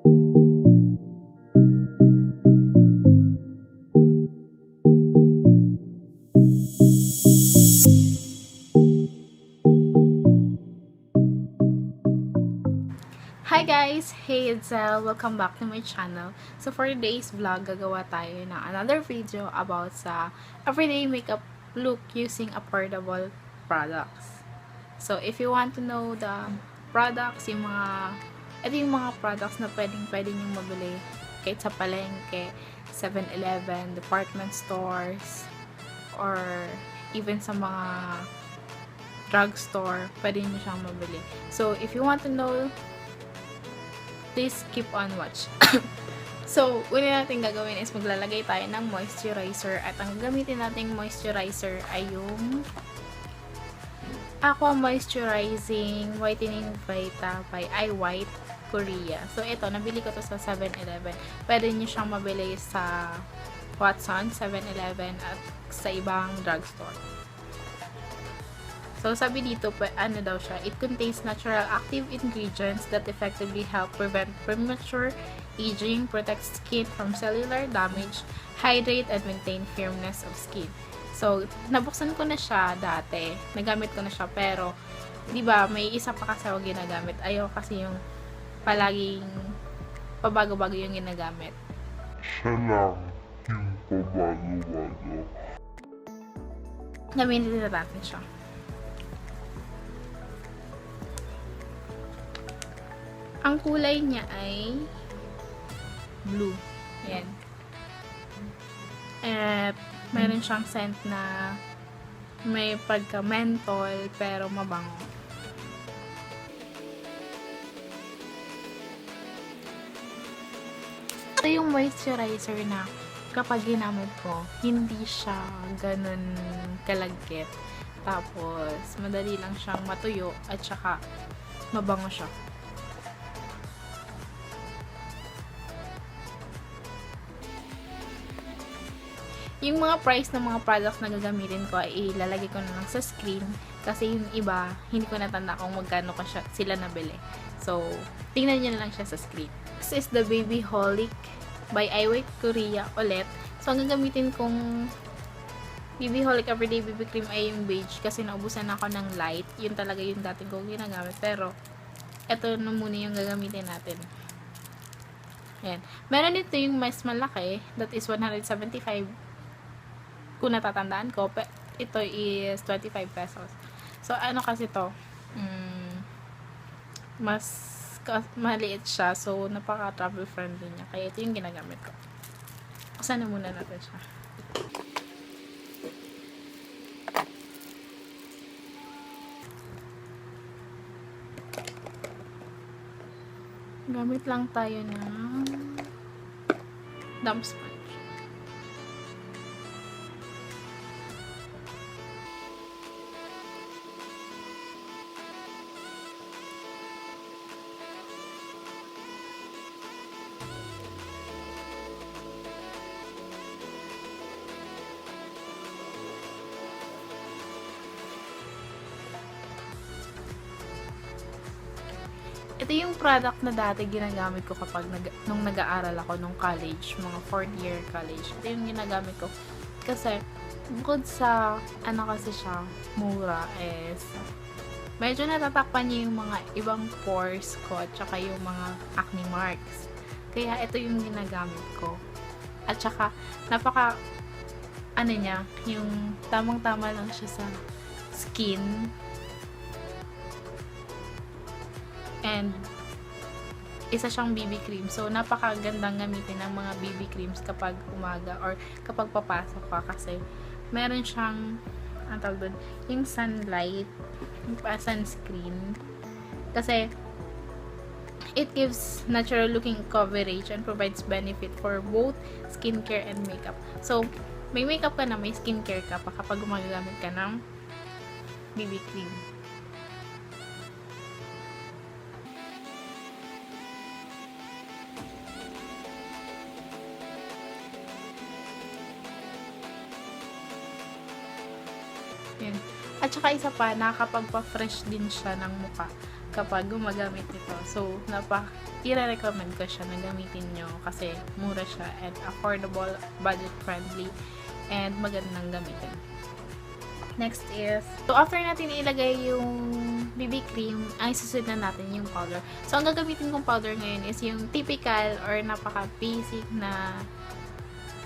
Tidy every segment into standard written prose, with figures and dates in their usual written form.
Hi guys! Hey, it's Zelle. Welcome back to my channel. So for today's vlog, gagawa tayo ng another video about sa everyday makeup look using affordable products. So if you want to know the products, ito yung mga products na pwede nyong mabili kahit sa palengke, 7-Eleven, department stores, or even sa mga drugstore, pwede nyo siyang mabili. So if you want to know, please keep on watch. So, una natin gagawin is maglalagay tayo ng moisturizer at ang gamitin nating moisturizer ay yung Aqua Moisturizing Whitening Vita by iwhite Korea. So, ito, nabili ko to sa 7-Eleven. Pwede nyo siyang mabili sa Watson, 7-Eleven at sa ibang drugstore. So, sabi dito, ano daw siya, it contains natural active ingredients that effectively help prevent premature aging, protect skin from cellular damage, hydrate, and maintain firmness of skin. So, nabuksan ko na siya dati. Nagamit ko na siya, pero, di ba, may isa pa kasi ako ginagamit. Ayaw kasi yung palaging pabago-bago yung ginagamit. Siya lang yung pabago-bago. Gamitin natin siya. Ang kulay niya ay blue. Ayan. At meron siyang scent na may pagka-menthol pero mabango. Ito yung moisturizer na kapag ginamit ko, hindi siya ganun kalagkit. Tapos, madali lang siyang matuyo at saka mabango siya. Yung mga price ng mga products na gagamitin ko ay ilalagay ko na lang sa screen kasi yung iba, hindi ko natanda kung magkano ko sila nabili. So, tingnan nyo na lang siya sa screen. This is the BB Holic by iwhite Korea ulit. So, ang gagamitin kong BB Holic Everyday BB Cream ay yung beige kasi naubusan ako ng light. Yun talaga yung dating kong ginagamit. Pero, ito na muna yung gagamitin natin. Ayan. Meron dito yung mas malaki, that is 175 kung natatandaan ko, ito is 25 pesos. So, ano kasi to, mas maliit siya. So, napaka-travel friendly niya. Kaya ito yung ginagamit ko. Buksan na muna natin siya. Gamit lang tayo ng damp sponge. Ito yung product na dati ginagamit ko kapag nung nag-aaral ako nung college, mga 4th year college. Ito yung ginagamit ko. Kasi, bukod sa, ano kasi siya, mura, is, medyo natatakpan niya yung mga ibang pores ko, at saka yung mga acne marks. Kaya, ito yung ginagamit ko. At saka, napaka, ano niya, yung tamang-tama lang siya sa skin. And isa siyang BB cream. So, napakagandang gamitin ng mga BB creams kapag umaga or kapag papasok ka kasi meron siyang ang tawag doon, yung sunlight, yung sunscreen. Kasi it gives natural looking coverage and provides benefit for both skincare and makeup. So, may makeup ka na, may skincare ka pa kapag gumagamit ka ng BB cream. Yan. At saka isa pa, nakakapagpa-fresh din siya ng mukha kapag gumagamit nito. So, i-recommend ko siya na gamitin nyo kasi mura siya and affordable, budget-friendly, and magandang gamitin. Next is, so after natin ilagay yung BB cream, ay susunod na natin yung powder. So, ang gagamitin kong powder ngayon is yung typical or napaka-basic na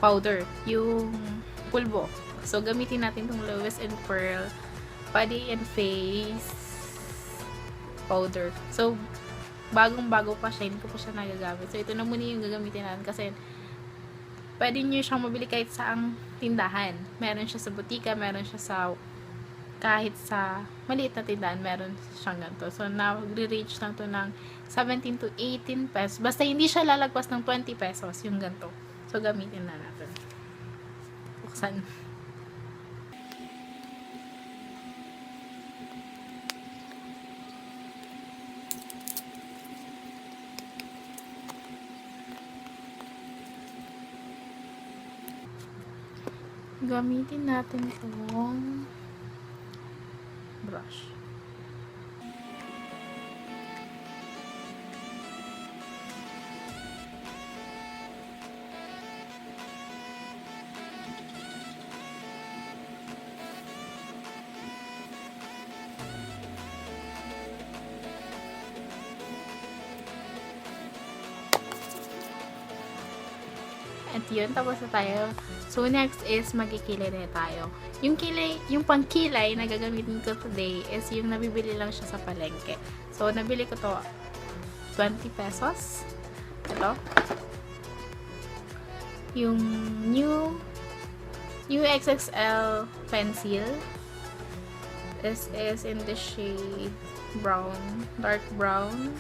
powder. Yung pulbo. So, gamitin natin itong Lowest and Pearl Body and Face powder. So, bagong-bago pa siya. Hindi ko pa siya nagagamit. So, ito na muna yung gagamitin natin kasi pwede nyo siyang mabili kahit saang tindahan. Meron siya sa butika, meron siya sa kahit sa maliit na tindahan, meron siyang ganito. So, nagre-range lang to ng 17 to 18 pesos. Basta hindi siya lalagpas ng 20 pesos yung ganito. So, gamitin na natin. Buksan. Gamitin natin itong brush. At yun, tapos na tayo. So, next is magkikilay na tayo. Yung kilay, yung pangkilay na gagamitin ko today is yung nabibili lang siya sa palengke. So, nabili ko to 20 pesos. Ito. Yung new XXL pencil. This is in the shade brown, dark brown.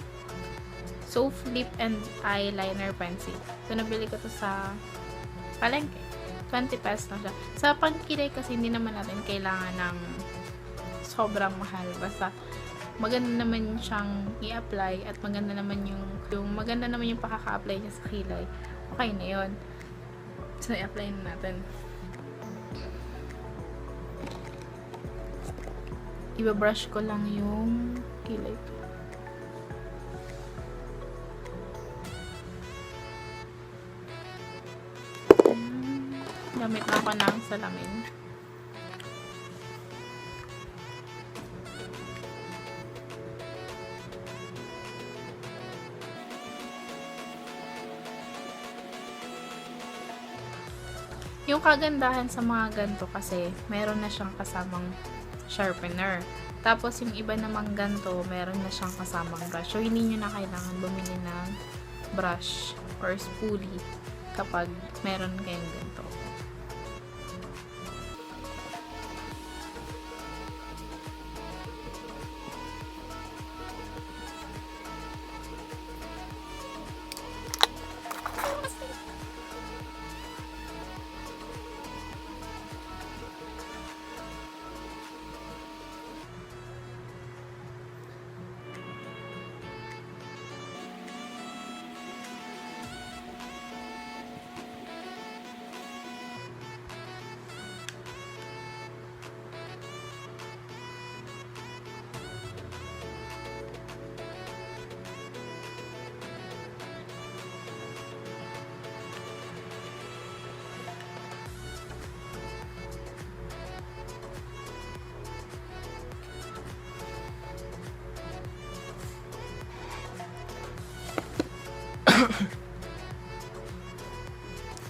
So, lip and eyeliner pencil. So, nabili ko to sa palengke. 20 pesos na siya. Sa pangkilay kasi hindi naman natin kailangan ng sobrang mahal. Basta maganda naman siyang i-apply at maganda naman yung pakaka-apply niya sa kilay. Okay na yun. So, i-apply na natin. Ibabrush ko lang yung kilay ko. Gamit na ako ng salamin. Yung kagandahan sa mga ganito kasi, meron na siyang kasamang sharpener. Tapos, yung iba namang ganito, meron na siyang kasamang brush. So, hindi nyo na kailangan bumili ng brush or spoolie kapag meron kayong ganito.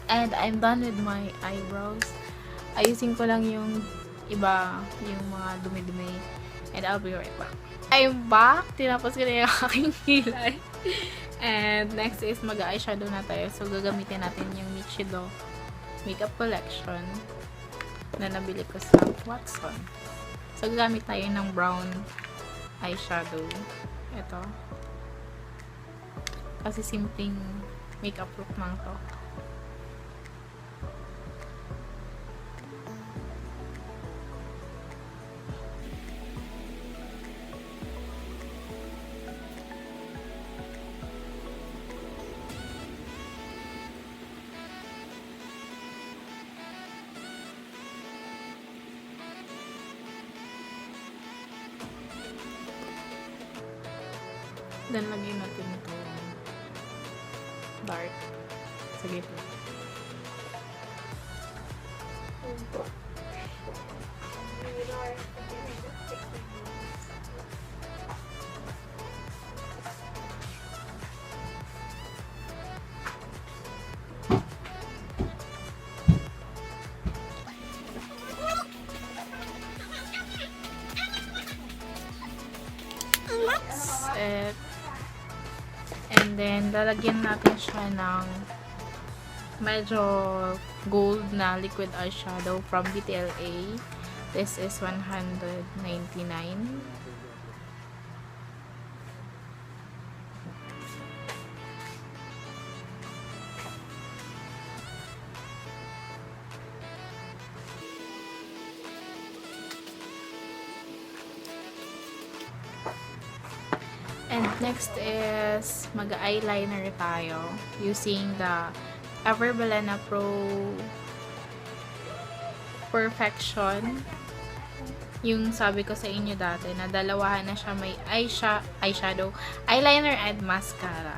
And I'm done with my eyebrows. Ayusin ko lang yung iba, yung mga dumi-dumi. And I'll be right back. I'm back! Tinapos ko na yung aking kilay. And next is mag-eyeshadow na tayo. So, gagamitin natin yung Nichido makeup collection na nabili ko sa Watson. So, gagamit tayo ng brown eyeshadow. Ito. Kasi simpleng makeup look lang to. Then, lagyan natin ito dark sa gitna. That's it. And then, lalagyan natin siya ng medyo gold na liquid eyeshadow from BTLA. This is $199. And next is mag-eyeliner tayo using the Everbalena Pro Perfection. Yung sabi ko sa inyo dati na dalawahan na siya, may eyeshadow, eyeliner and mascara.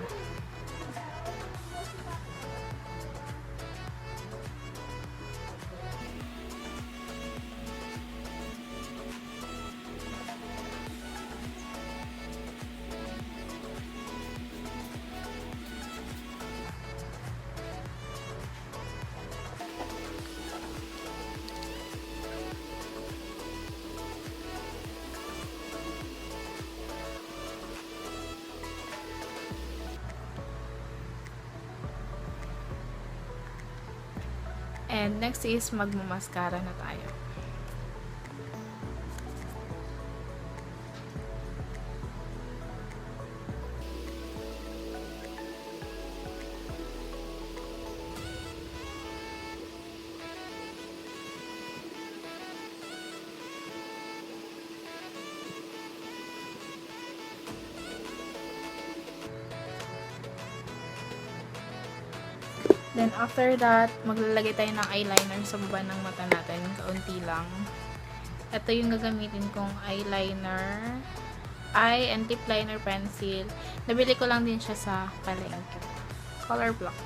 And next is magmamaskara na tayo. Then, after that, maglalagay tayo ng eyeliner sa baba ng mata natin. Kaunti lang. Ito yung gagamitin kong eyeliner. Eye and tip liner pencil. Nabili ko lang din siya sa palengke. Color block.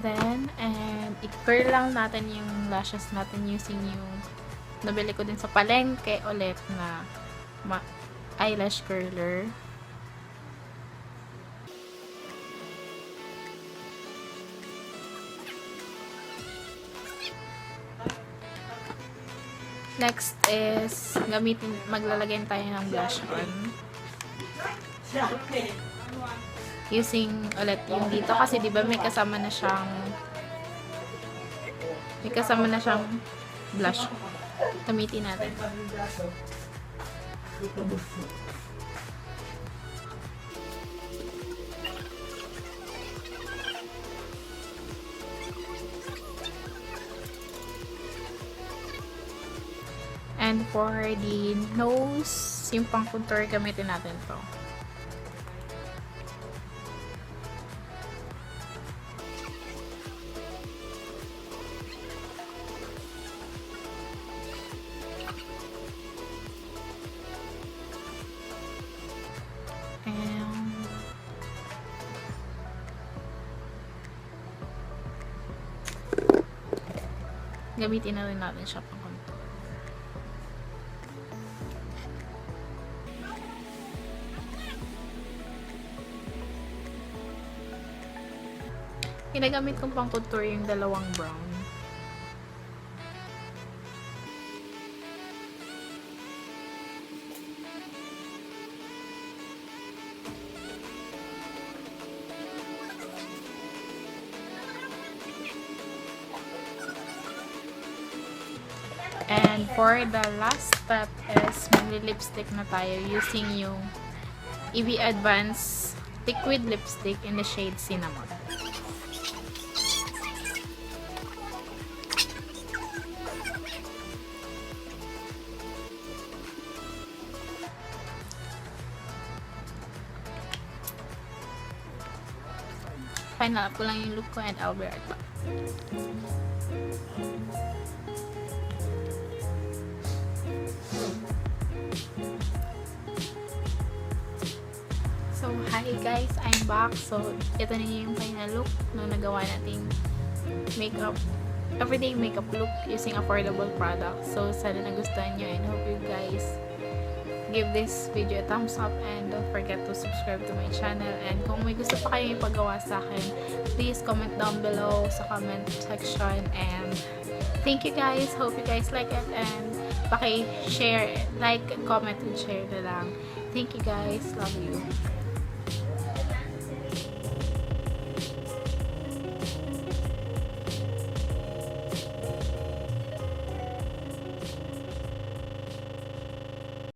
Then, and i-curl lang natin yung lashes natin using yung nabili ko din sa palengke ulit na eyelash curler. Next is maglalagay tayo ng blush on. Using ulit yung dito kasi 'di ba may kasama na siyang blush. Gamitin natin. And for the nose, yung pang contour, gamitin natin to. Gamitin na rin natin siya pang contour. Ginagamit kong pang contour yung dalawang brown. And for the last step is magli-lipstick na tayo using yung EB Advance Liquid Lipstick in the shade Cinnamon. final up ko lang yung look ko and I'll be right back. So, hi guys, I'm back. So, ito na yung final look na nagawa nating makeup, everyday makeup look using affordable products. So, sana nagustuhan nyo and hope you guys give this video a thumbs up and don't forget to subscribe to my channel. And kung may gusto pa kayo ipagawa sa akin, please comment down below sa comment section. And thank you guys. Hope you guys like it and paki-share, like, comment, and share na lang. Thank you guys. Love you.